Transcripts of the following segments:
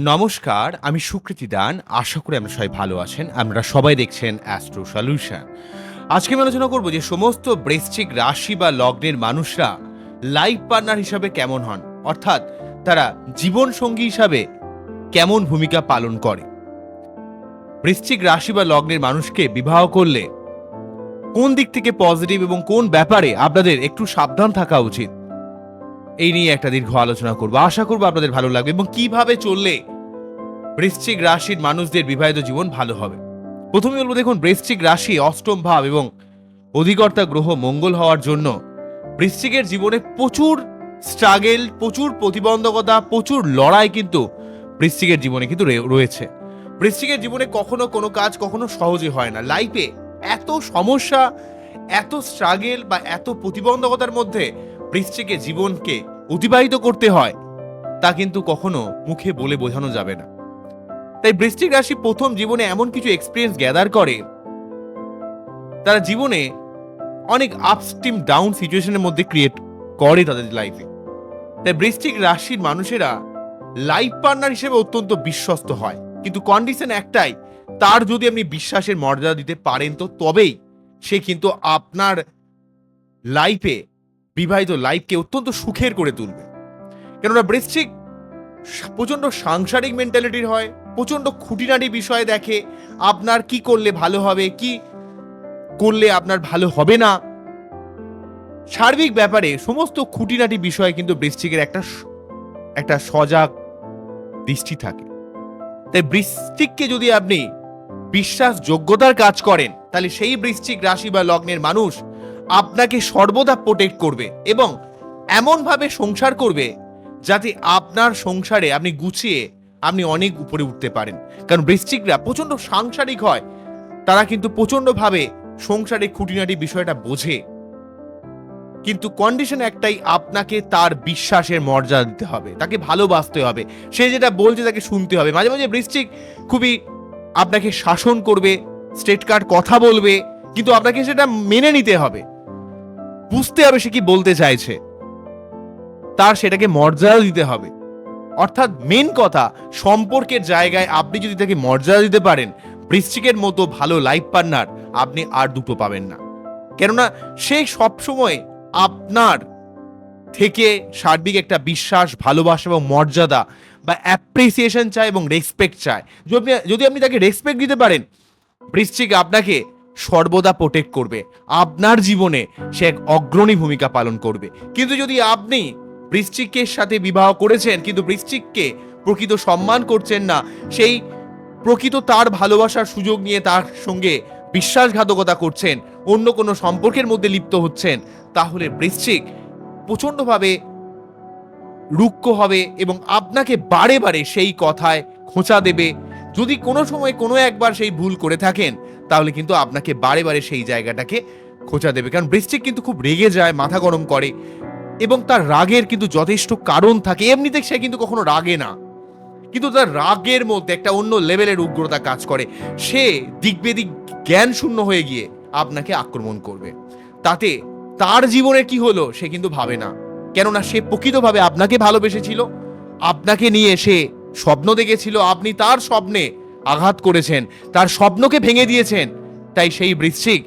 নমস্কার, আমি সুকৃতি দান। আশা করি আমরা সবাই ভালো আছেন। আমরা সবাই দেখছেন অ্যাস্ট্রো সলিউশন। আজকে আমি আলোচনা করব যে সমস্ত বৃশ্চিক রাশি বা লগ্নের মানুষরা লাইফ পার্টনার হিসাবে কেমন হন, অর্থাৎ তারা জীবন সঙ্গী হিসাবে কেমন ভূমিকা পালন করে। বৃশ্চিক রাশি বা লগ্নের মানুষকে বিবাহ করলে কোন দিক থেকে পজিটিভ এবং কোন ব্যাপারে আপনাদের একটু সাবধান থাকা উচিত, এই নিয়ে একটা দীর্ঘ আলোচনা করব। আশা করব আপনাদের ভালো লাগবে এবং কিভাবে চললে বৃশ্চিক রাশির মানুষদের বিবাহিত জীবন ভালো হবে। প্রথমে বলবো, দেখুন, বৃশ্চিক রাশি অষ্টম ভাব এবং অধিকর্তা গ্রহ মঙ্গল হওয়ার জন্য বৃশ্চিকের জীবনে প্রচুর স্ট্রাগেল, প্রচুর প্রতিবন্ধকতা, প্রচুর লড়াই কিন্তু বৃশ্চিকের জীবনে কিন্তু রয়েছে। বৃশ্চিকের জীবনে কখনো কোনো কাজ কখনো সহজে হয় না। লাইফে এত সমস্যা, এত স্ট্রাগেল বা এত প্রতিবন্ধকতার মধ্যে বৃশ্চিকের জীবনকে অতিবাহিত করতে হয়, তা কিন্তু কখনো মুখে বলে বোঝানো যাবে না। তাই বৃশ্চিক রাশি প্রথম জীবনে এমন কিছু এক্সপিরিয়েন্স গ্যাদার করে, তারা জীবনে অনেক আপস্ট্রিম ডাউন সিচুয়েশনের মধ্যে ক্রিয়েট করে তাদের লাইফে। তাই বৃশ্চিক রাশির মানুষেরা লাইফ পার্টনার হিসেবে অত্যন্ত বিশ্বস্ত হয়, কিন্তু কন্ডিশন একটাই, তার যদি আপনি বিশ্বাসের মর্যাদা দিতে পারেন তো তবেই সে কিন্তু আপনার লাইফে বিবাহিত লাইফকে অত্যন্ত সুখের করে তুলবে। কেননা বৃশ্চিক প্রচন্ড সাংসারিক মেন্টালিটির হয়, প্রচন্ড খুঁটিনাটি বিষয় দেখে, আপনার কি করলে ভালো হবে, কি করলে আপনার ভালো হবে না, সার্বিক ব্যাপারে সমস্ত খুঁটিনাটি বিষয়ে কিন্তু বৃশ্চিকের একটা সজাগ দৃষ্টি থাকে। তাই বৃশ্চিককে যদি আপনি বিশ্বাসযোগ্যতার কাজ করেন, তাহলে সেই বৃশ্চিক রাশি বা লগ্নের মানুষ আপনাকে সর্বদা প্রোটেক্ট করবে এবং এমনভাবে সংসার করবে যাতে আপনার সংসারে আপনি গুছিয়ে আপনি অনেক উপরে উঠতে পারেন। কারণ বৃশ্চিকরা প্রচন্ড সাংসারিক হয়, তারা কিন্তু প্রচন্ডভাবে সংসারে খুঁটিনাটি বিষয়টা বোঝে, কিন্তু কন্ডিশন একটাই, আপনাকে তার বিশ্বাসের মর্যাদা দিতে হবে, তাকে ভালোবাসতে হবে, সে যেটা বলছে তাকে শুনতে হবে। মাঝে মাঝে বৃশ্চিক খুবই আপনাকে শাসন করবে, স্ট্রেট কাট কথা বলবে, কিন্তু আপনাকে সেটা মেনে নিতে হবে, বুঝতে হবে সে কি বলতে চাইছে, তার সেটাকে মর্যাদা দিতে হবে। অর্থাৎ মেন কথা, সম্পর্কের জায়গায় আপনি যদি তাকে মর্যাদা দিতে পারেন, বৃশ্চিকের মতো ভালো লাইফ পার্টনার আপনি আর দুটো পাবেন না। কেননা সে সবসময় আপনার থেকে সার্বিক একটা বিশ্বাস, ভালোবাসা এবং মর্যাদা বা অ্যাপ্রিসিয়েশন চায় এবং রেসপেক্ট চায়। যদি আপনি তাকে রেসপেক্ট দিতে পারেন, বৃশ্চিক আপনাকে সর্বদা প্রোটেক্ট করবে, আপনার জীবনে সে এক অগ্রণী ভূমিকা পালন করবে। কিন্তু যদি আপনি বৃশ্চিকের সাথে বিবাহ করেছেন কিন্তু বৃশ্চিককে প্রকৃত সম্মান করছেন না, সেই প্রকৃত তার ভালোবাসার সুযোগ নিয়ে তার সঙ্গে বিশ্বাসঘাতকতা করছেন, অন্য কোনো সম্পর্কের মধ্যে লিপ্ত হচ্ছেন, তাহলে বৃশ্চিক প্রচন্ডভাবে রুক্ষ হবে এবং আপনাকে বারে বারে সেই কথায় খোঁচা দেবে। যদি কোনো সময় কোনো একবার সেই ভুল করে থাকেন, তাহলে কিন্তু আপনাকে বারে বারে সেই জায়গাটাকে খোঁচা দেবে। কারণ বৃশ্চিক কিন্তু খুব রেগে যায়, মাথা গরম করে এবং তার রাগের কিন্তু যথেষ্ট কারণ থাকে। এমনিতে সে কিন্তু কখনো রাগে না, কিন্তু তার রাগের মধ্যে একটা অন্য লেভেলের উগ্রতা কাজ করে। সে দিকবেদিক জ্ঞান শূন্য হয়ে গিয়ে আপনাকে আক্রমণ করবে। তাতে তার জীবনে কি হলো সে কিন্তু ভাবে না, কেননা সে প্রকৃতভাবে আপনাকে ভালোবেসেছিল, আপনাকে নিয়ে সে স্বপ্ন দেখেছিল, আপনি তার স্বপ্নে আঘাত করেছেন, তার স্বপ্নকে ভেঙে দিয়েছেন। তাই সেই বৃশ্চিক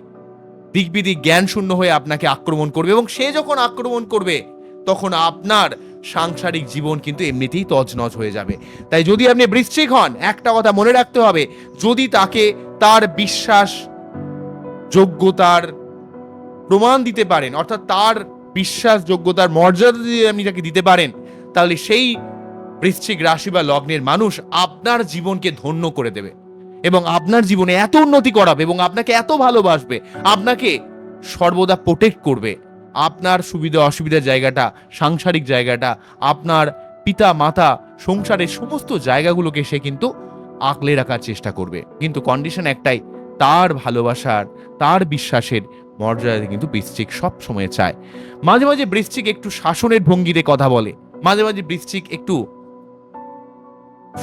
দিকবিদিক জ্ঞান শূন্য হয়ে আপনাকে আক্রমণ করবে এবং সে যখন আক্রমণ করবে তখন আপনার সাংসারিক জীবন কিন্তু এমনিতেই তছনছ হয়ে যাবে। তাই যদি আপনি বৃশ্চিক হন, একটা কথা মনে রাখতে হবে, যদি তাকে তার বিশ্বাস যোগ্যতার প্রমাণ দিতে পারেন, অর্থাৎ তার বিশ্বাসযোগ্যতার মর্যাদা যদি আপনি তাকে দিতে পারেন, তাহলে সেই বৃশ্চিক রাশি বা লগ্নের মানুষ আপনার জীবনকে ধন্য করে দেবে এবং আপনার জীবনে এত উন্নতি করাবে এবং আপনাকে এত ভালোবাসবে, আপনাকে সর্বদা প্রোটেক্ট করবে। আপনার সুবিধা অসুবিধার জায়গাটা, সাংসারিক জায়গাটা, আপনার পিতা মাতা, সংসারের সমস্ত জায়গাগুলোকে সে কিন্তু আঁকলে রাখার চেষ্টা করবে। কিন্তু কন্ডিশন একটাই, তার ভালোবাসার, তার বিশ্বাসের মর্যাদা কিন্তু বৃশ্চিক সব সময় চায়। মাঝে মাঝে বৃশ্চিক একটু শাসনের ভঙ্গিতে কথা বলে, মাঝে মাঝে বৃশ্চিক একটু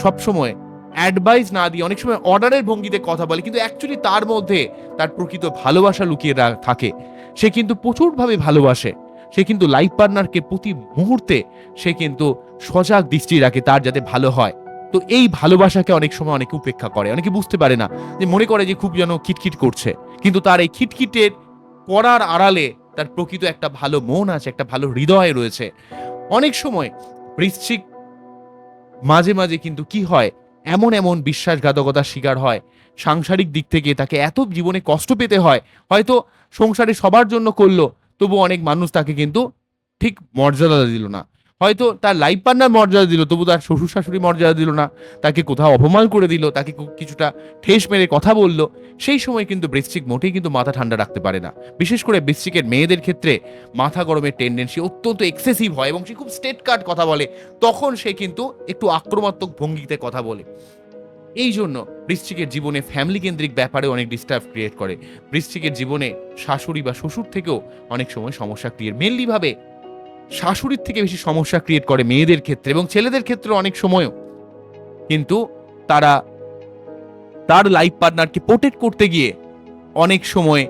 সবসময় অ্যাডভাইস না দিয়ে অনেক সময় অর্ডারের ভঙ্গিতে কথা বলে, কিন্তু অ্যাকচুয়ালি তার মধ্যে তার প্রকৃত ভালোবাসা লুকিয়ে থাকে। সে কিন্তু প্রচুরভাবে ভালোবাসে, সে কিন্তু লাইফ পার্টনারকে প্রতি মুহূর্তে সে কিন্তু সজাগ দৃষ্টি রাখে তার যাতে ভালো হয়। তো এই ভালোবাসাকে অনেক সময় অনেকে উপেক্ষা করে, অনেকে বুঝতে পারে না, যে মনে করে যে খুব যেন খিটখিট করছে, কিন্তু তার এই খিটখিটের করার আড়ালে তার প্রকৃত একটা ভালো মন আছে, একটা ভালো হৃদয় রয়েছে। অনেক সময় বৃশ্চিক মাঝে মাঝে কিন্তু কি হয়, এমন এমন বিশ্বাসঘাতকতার শিকার হয়, সাংসারিক দিক থেকে তাকে এত জীবনে কষ্ট পেতে হয়, হয়তো সংসারে সবার জন্য করলো, তবু অনেক মানুষ তাকে কিন্তু ঠিক মর্যাদা দিল না। হয়তো তার লাইফ পার্টনার মর্যাদা দিল, তবু তার শ্বশুর শাশুড়ি মর্যাদা দিল না, তাকে কোথাও অপমান করে দিল, তাকে কিছুটা ঠেস মেরে কথা বলল। সেই সময় কিন্তু বৃশ্চিক মোটেই কিন্তু মাথা ঠান্ডা রাখতে পারে না। বিশেষ করে বৃশ্চিকের মেয়েদের ক্ষেত্রে মাথা গরমের টেন্ডেন্সি অত্যন্ত এক্সেসিভ হয় এবং সে খুব স্টেট কাট কথা বলে। তখন সে কিন্তু একটু আক্রমণাত্মক ভঙ্গিতে কথা বলে। এই জন্য বৃশ্চিকের জীবনে ফ্যামিলি কেন্দ্রিক ব্যাপারে অনেক ডিস্টার্ব ক্রিয়েট করে। বৃশ্চিকের জীবনে শাশুড়ি বা শ্বশুর থেকেও অনেক সময় সমস্যা ক্রিয়েট, মেনলি ভাবে শাশুড়ির থেকে বেশি সমস্যা ক্রিয়েট করে মেয়েদের ক্ষেত্রে, এবং ছেলেদের ক্ষেত্রে অনেক সময়ও কিন্তু তারা তার লাইফ পার্টনারকে প্রোটেক্ট করতে গিয়ে অনেক সময়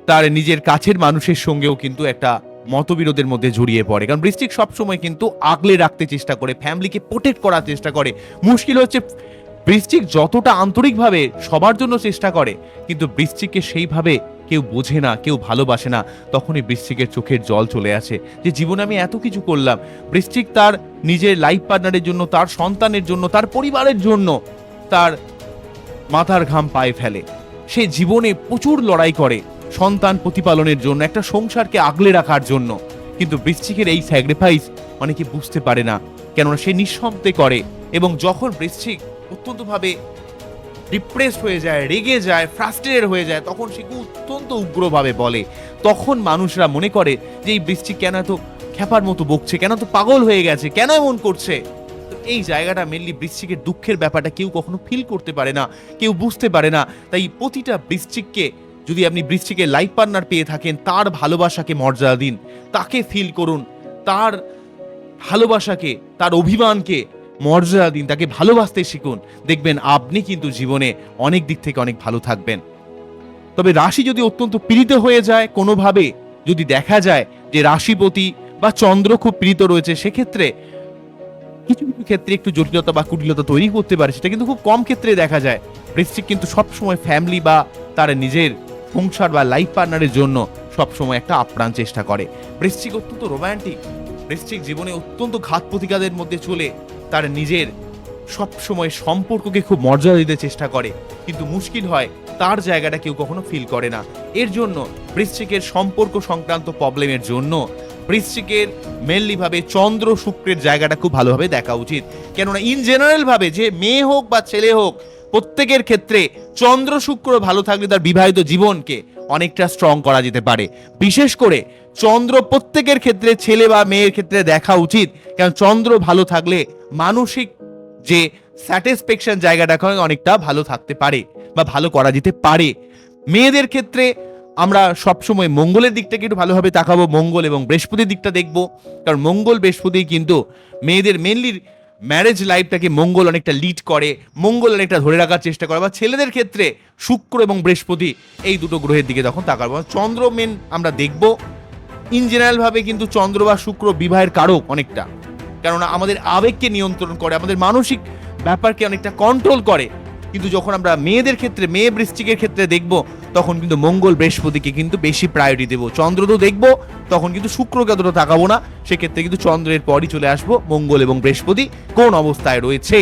তার নিজের কাছের মানুষের সঙ্গেও কিন্তু একটা মতবিরোধের মধ্যে জড়িয়ে পড়ে। কারণ বৃশ্চিক সবসময় কিন্তু আগলে রাখতে চেষ্টা করে, ফ্যামিলিকে প্রোটেক্ট করার চেষ্টা করে। মুশকিল হচ্ছে বৃশ্চিক যতটা আন্তরিকভাবে সবার জন্য চেষ্টা করে, কিন্তু বৃশ্চিককে সেইভাবে কেউ বোঝে না, কেউ ভালোবাসে না। তখনই বৃশ্চিকের চোখের জল চলে আসে যে জীবনে আমি এত কিছু করলাম। বৃশ্চিক তার নিজের লাইফ পার্টনারের জন্য, তার সন্তানের জন্য, তার পরিবারের জন্য তার মাথার ঘাম পায়ে ফেলে। সে জীবনে প্রচুর লড়াই করে সন্তান প্রতিপালনের জন্য, একটা সংসারকে আগলে রাখার জন্য। কিন্তু বৃশ্চিকের এই স্যাক্রিফাইস অনেকে বুঝতে পারে না, কেননা সে নিঃশব্দে করে। এবং যখন বৃশ্চিক অত্যন্তভাবে ডিপ্রেসড হয়ে যায়, রেগে যায়, ফ্রাস্ট্রেটেড হয়ে যায়, তখন সে অত্যন্ত উগ্রভাবে বলে। তখন মানুষরা মনে করে যে এই বৃশ্চিক কেন এত খ্যাপার মতো বকছে, কেন তো পাগল হয়ে গেছে, কেন এমন করছে। এই জায়গাটা মেনলি বৃশ্চিকের দুঃখের ব্যাপারটা কেউ কখনো ফিল করতে পারে না, কেউ বুঝতে পারে না। তাই প্রতিটা বৃশ্চিককে, যদি আপনি বৃশ্চিকের লাইফ পার্টনার পেয়ে থাকেন, তার ভালোবাসাকে মর্যাদা দিন, তাকে ফিল করুন, তার ভালোবাসাকে, তার অভিমানকে মর্যাদা দিন, তাকে ভালোবাসতে শিখুন। দেখবেন আপনি কিন্তু জীবনে অনেক দিক থেকে অনেক ভালো থাকবেন। তবে রাশি যদি অত্যন্ত পীড়িত হয়ে যায়, কোনোভাবে যদি দেখা যায় যে রাশিপতি বা চন্দ্র খুব পীড়িত রয়েছে, সেক্ষেত্রে কিছু কিছু ক্ষেত্রে একটু জটিলতা বা কুটিলতা তৈরি করতে পারে, সেটা কিন্তু খুব কম ক্ষেত্রে দেখা যায়। বৃশ্চিক কিন্তু সবসময় ফ্যামিলি বা তার নিজের সংসার বা লাইফ পার্টনারের জন্য সবসময় একটা আপ্রাণ চেষ্টা করে। বৃশ্চিক অত্যন্ত রোমান্টিক। বৃশ্চিক জীবনে অত্যন্ত ঘাত প্রতিঘাতের মধ্যে চলে তার নিজের সবসময় সম্পর্ককে খুব মর্যাদা দিতে চেষ্টা করে, কিন্তু মুশকিল হয় তার জায়গাটা কেউ কখনো ফিল করে না। এর জন্য বৃশ্চিকের সম্পর্ক সংক্রান্ত প্রবলেমের জন্য বৃশ্চিকের মেনলি ভাবে চন্দ্র শুক্রের জায়গাটা খুব ভালোভাবে দেখা উচিত। কেননা ইন জেনারেল ভাবে যে মেয়ে হোক বা ছেলে হোক, প্রত্যেকের ক্ষেত্রে চন্দ্র শুক্র ভালো থাকলে তার বিবাহিত জীবনকে অনেকটা স্ট্রং করা যেতে পারে। বিশেষ করে চন্দ্র প্রত্যেকের ক্ষেত্রে, ছেলে বা মেয়ের ক্ষেত্রে দেখা উচিত, কারণ চন্দ্র ভালো থাকলে মানসিক যে স্যাটিসফ্যাকশন জায়গাটা অনেকটা ভালো থাকতে পারে বা ভালো করা যেতে পারে। মেয়েদের ক্ষেত্রে আমরা সবসময় মঙ্গলের দিকটাকে একটু ভালোভাবে তাকাবো, মঙ্গল এবং বৃহস্পতির দিকটা দেখবো, কারণ মঙ্গল বৃহস্পতি কিন্তু মেয়েদের মেনলি ম্যারেজ লাইফটাকে মঙ্গল অনেকটা লিড করে, মঙ্গল অনেকটা ধরে রাখার চেষ্টা করে। বা ছেলেদের ক্ষেত্রে শুক্র এবং বৃহস্পতি এই দুটো গ্রহের দিকে তখন তাকাবো। চন্দ্র মেন আমরা দেখবো ইন জেনারেল ভাবে, কিন্তু চন্দ্র বা শুক্র বিবাহের কারক অনেকটা, কেননা আমাদের আবেগকে নিয়ন্ত্রণ করে, আমাদের মানসিক ব্যাপারকে অনেকটা কন্ট্রোল করে। কিন্তু যখন আমরা মেয়েদের ক্ষেত্রে, মেয়ে বৃশ্চিকের ক্ষেত্রে দেখব, তখন কিন্তু মঙ্গল বৃহস্পতিকে কিন্তু বেশি প্রায়োরিটি দেবো। চন্দ্র তো দেখবো, তখন কিন্তু শুক্রকে অতটা তাকাবো না, সেক্ষেত্রে কিন্তু চন্দ্রের পরই চলে আসবো মঙ্গল এবং বৃহস্পতি কোন অবস্থায় রয়েছে।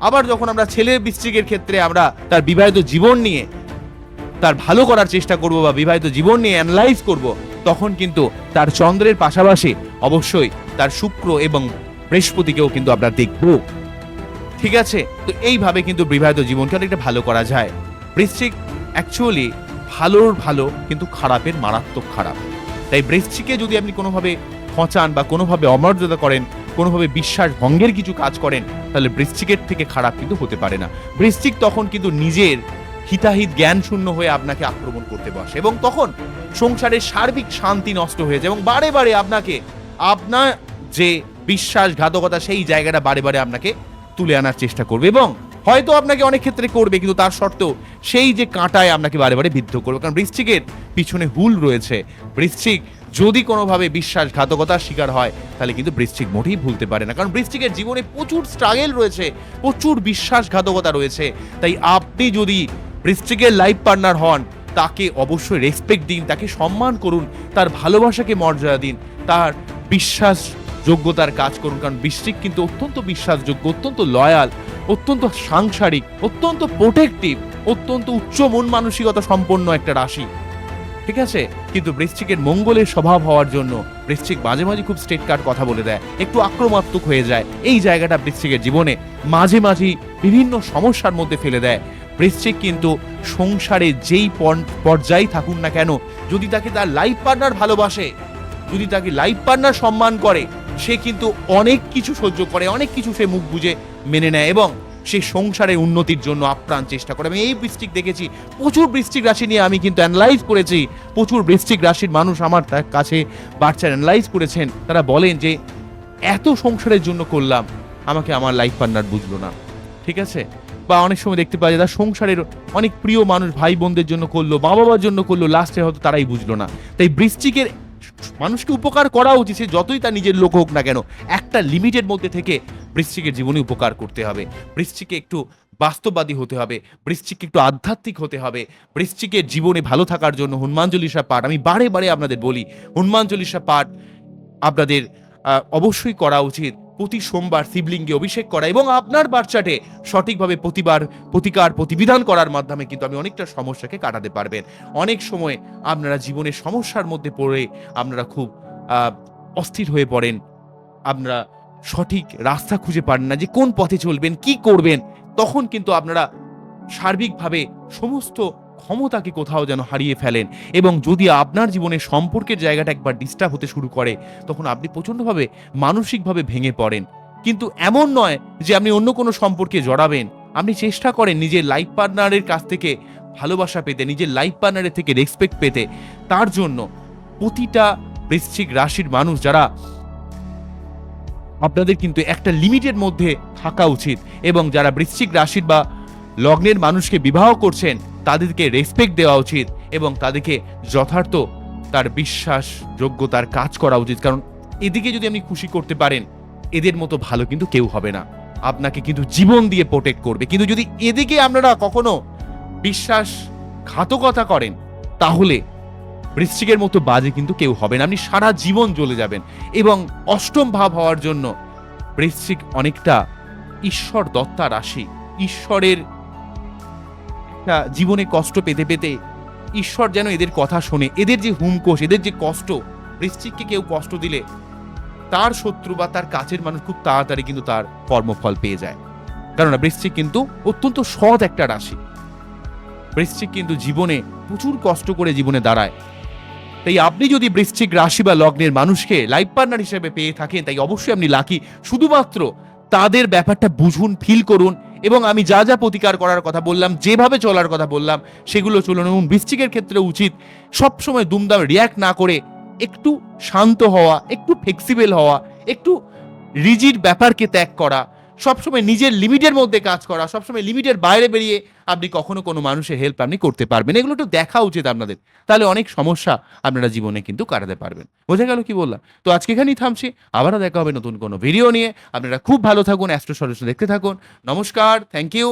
আবার যখন আমরা ছেলে বৃশ্চিকের ক্ষেত্রে আমরা তার বিবাহিত জীবন নিয়ে তার ভালো করার চেষ্টা করব বা বিবাহিত জীবন নিয়ে অ্যানালাইজ করব, তখন কিন্তু তার চন্দ্রের পাশাপাশি অবশ্যই তার শুক্র এবং বৃহস্পতিকেও কিন্তু আমরা দেখব। ঠিক আছে, তো এইভাবে কিন্তু বিবাহিত জীবনকে অনেকটা ভালো করা যায়। বৃশ্চিক অ্যাকচুয়ালি ভালোর ভালো, কিন্তু খারাপের মারাত্মক খারাপ। তাই বৃশ্চিকে যদি আপনি কোনোভাবে খচান বা কোনোভাবে অমর্যাদা করেন, কোনোভাবে বিশ্বাস ভঙ্গের কিছু কাজ করেন, তাহলে বৃশ্চিকের থেকে খারাপ কিন্তু হতে পারে না। বৃশ্চিক তখন কিন্তু নিজের হিতাহিত জ্ঞান শূন্য হয়ে আপনাকে আক্রমণ করতে বসে, এবং তখন সংসারের সার্বিক শান্তি নষ্ট হয়ে যায়, এবং বারে বারে আপনাকে আপনার যে বিশ্বাসঘাতকতা সেই জায়গাটা বারে বারে আপনাকে তুলে আনার চেষ্টা করবে, এবং হয়তো আপনাকে অনেক ক্ষেত্রে করবে, কিন্তু তার সত্ত্বেও সেই যে কাঁটায় আপনাকে বারে বারে বিদ্ধ করবে। কারণ বৃশ্চিকের পিছনে হুল রয়েছে। বৃশ্চিক যদি কোনোভাবে বিশ্বাসঘাতকতার শিকার হয় তাহলে কিন্তু বৃশ্চিক মোটেই ভুলতে পারে না, কারণ বৃশ্চিকের জীবনে প্রচুর স্ট্রাগল রয়েছে, প্রচুর বিশ্বাসঘাতকতা রয়েছে। তাই আপনি যদি বৃশ্চিকের লাইফ পার্টনার হন, তাকে অবশ্যই রেসপেক্ট দিন, তাকে সম্মান করুন, তার ভালোবাসাকে মর্যাদা দিন, তার বিশ্বাস যোগ্যতার কাজ করুন, কারণ বৃশ্চিক কিন্তু অত্যন্ত বিশ্বাসযোগ্য, অত্যন্ত লয়াল, অত্যন্ত সাংসারিক, অত্যন্ত প্রোটেক্টিভ, অত্যন্ত উচ্চ মন মানসিকতা সম্পন্ন একটা রাশি। ঠিক আছে, কিন্তু বৃশ্চিকের মঙ্গলের স্বভাব হওয়ার জন্য বৃশ্চিক মাঝে মাঝে খুব স্ট্রেট কাট কথা বলে দেয়, একটু আক্রমণাত্মক হয়ে যায়। এই জায়গাটা বৃশ্চিকের জীবনে মাঝে মাঝে বিভিন্ন সমস্যার মধ্যে ফেলে দেয়। বৃশ্চিক কিন্তু সংসারে যেই পর্যায়ে থাকুন না কেন, যদি তাকে তার লাইফ পার্টনার ভালোবাসে, যদি তাকে লাইফ পার্টনার সম্মান করে, সে কিন্তু অনেক কিছু সহ্য করে, অনেক কিছু সে মুখ বুঝে মেনে নেয় এবং সে সংসারের উন্নতির জন্য আপ্রাণ চেষ্টা করে। আমি এই বৃশ্চিক দেখেছি, প্রচুর বৃশ্চিক রাশি নিয়ে আমি কিন্তু অ্যানালাইজ করেছি, প্রচুর বৃশ্চিক রাশির মানুষ আমার তার কাছে বাচ্চা অ্যানালাইজ করেছেন, তারা বলেন যে এত সংসারের জন্য করলাম, আমাকে আমার লাইফ পার্টনার বুঝলো না। ঠিক আছে, বা অনেক সময় দেখতে পাওয়া যায় তার সংসারের অনেক প্রিয় মানুষ ভাই বোনদের জন্য করলো, মা বাবার জন্য করলো, লাস্টে হয়তো তারাই বুঝলো না। তাই বৃশ্চিকের মানুষকে উপকার করা উচিত, সে যতই তার নিজের লোক হোক না কেন, একটা লিমিটের মধ্যে থেকে বৃশ্চিকের জীবনে উপকার করতে হবে। বৃশ্চিকে একটু বাস্তববাদী হতে হবে, বৃশ্চিককে একটু আধ্যাত্মিক হতে হবে। বৃশ্চিকের জীবনে ভালো থাকার জন্য হনুমান চল্লিশা পাঠ, আমি বারে বারে আপনাদের বলি, হনুমান চল্লিশা পাঠ আপনাদের অবশ্যই করা উচিত। প্রতি সোমবার শিবলিঙ্গে অভিষেক করা এবং আপনার বাচ্চাটে সঠিকভাবে প্রতিবিধান করার মাধ্যমে কিন্তু আপনি অনেকটা সমস্যাকে কাটাতে পারবেন। অনেক সময় আপনারা জীবনের সমস্যার মধ্যে পড়ে আপনারা খুব অস্থির হয়ে পড়েন, আপনারা সঠিক রাস্তা খুঁজে পান না যে কোন পথে চলবেন, কি করবেন। তখন কিন্তু আপনারা সার্বিকভাবে সমস্ত ক্ষমতাকে কোথাও যেন হারিয়ে ফেলেন এবং যদি আপনার জীবনে সম্পর্কের জায়গাটা একবার ডিস্টার্ব হতে শুরু করে, তখন আপনি প্রচণ্ডভাবে মানসিকভাবে ভেঙে পড়েন। কিন্তু এমন নয় যে আপনি অন্য কোনো সম্পর্কে জড়াবেন, আপনি চেষ্টা করেন নিজের লাইফ পার্টনারের কাছ থেকে ভালোবাসা পেতে, নিজের লাইফ পার্টনারের থেকে রেসপেক্ট পেতে। তার জন্য প্রতিটা বৃশ্চিক রাশির মানুষ যারা, আপনাদের কিন্তু একটা লিমিটের মধ্যে থাকা উচিত এবং যারা বৃশ্চিক রাশির বা লগ্নের মানুষকে বিবাহ করছেন তাদেরকে রেসপেক্ট দেওয়া উচিত এবং তাদেরকে যথার্থ তার বিশ্বাস যোগ্যতার কাজ করা উচিত, কারণ এদিকে যদি আপনি খুশি করতে পারেন, এদের মতো ভালো কিন্তু কেউ হবে না, আপনাকে কিন্তু জীবন দিয়ে প্রোটেক্ট করবে। কিন্তু যদি এদিকে আপনারা কখনো বিশ্বাসঘাতকতা করেন, তাহলে বৃশ্চিকের মতো বাজে কিন্তু কেউ হবে না, আপনি সারা জীবন জ্বলে যাবেন। এবং অষ্টম ভাব হওয়ার জন্য বৃশ্চিক অনেকটা ঈশ্বর দত্তা রাশি, ঈশ্বরের জীবনে কষ্ট পেতে পেতে ঈশ্বর যেন এদের কথা শোনে, এদের যে হুমকোষ, এদের যে কষ্ট, বৃশ্চিককে কেউ কষ্ট দিলে তার শত্রু বা তার কাছের মানুষ খুব তাড়াতাড়ি কিন্তু তার কর্মফল পেয়ে যায়, কারণ বৃশ্চিক কিন্তু অত্যন্ত সৎ একটা রাশি। বৃশ্চিক কিন্তু জীবনে প্রচুর কষ্ট করে জীবনে দাঁড়ায়। তাই আপনি যদি বৃশ্চিক রাশি বা লগ্নের মানুষকে লাইফ পার্টনার হিসেবে পেয়ে থাকেন, তাই অবশ্যই আপনি লাকি। শুধুমাত্র তাদের ব্যাপারটা বুঝুন, ফিল করুন এবং আমি যা যা প্রতিকার করার কথা বললাম, যেভাবে চলার কথা বললাম, সেগুলো চলুন। এবং বৃশ্চিকের ক্ষেত্রে উচিত সবসময় দুমদাম রিয়্যাক্ট না করে একটু শান্ত হওয়া, একটু ফ্লেক্সিবল হওয়া, একটু রিজিড ব্যাপারকে ত্যাগ করা, সবসময় নিজের লিমিটের মধ্যে কাজ করা, সবসময় লিমিটের বাইরে বেরিয়ে আপনি কখনো কোনো মানুষের হেল্প আপনি করতে পারবেন, এগুলো একটু দেখা উচিত আপনাদের। তাহলে অনেক সমস্যা আপনারা জীবনে কিন্তু কাটাতে পারবেন। বোঝা গেল কি বললাম? তো আজকে এখানেই থামছি, আবারও দেখা হবে নতুন কোনো ভিডিও নিয়ে। আপনারা খুব ভালো থাকুন, অ্যাস্ট্রো সলিউশন দেখতে থাকুন। নমস্কার, থ্যাংক ইউ।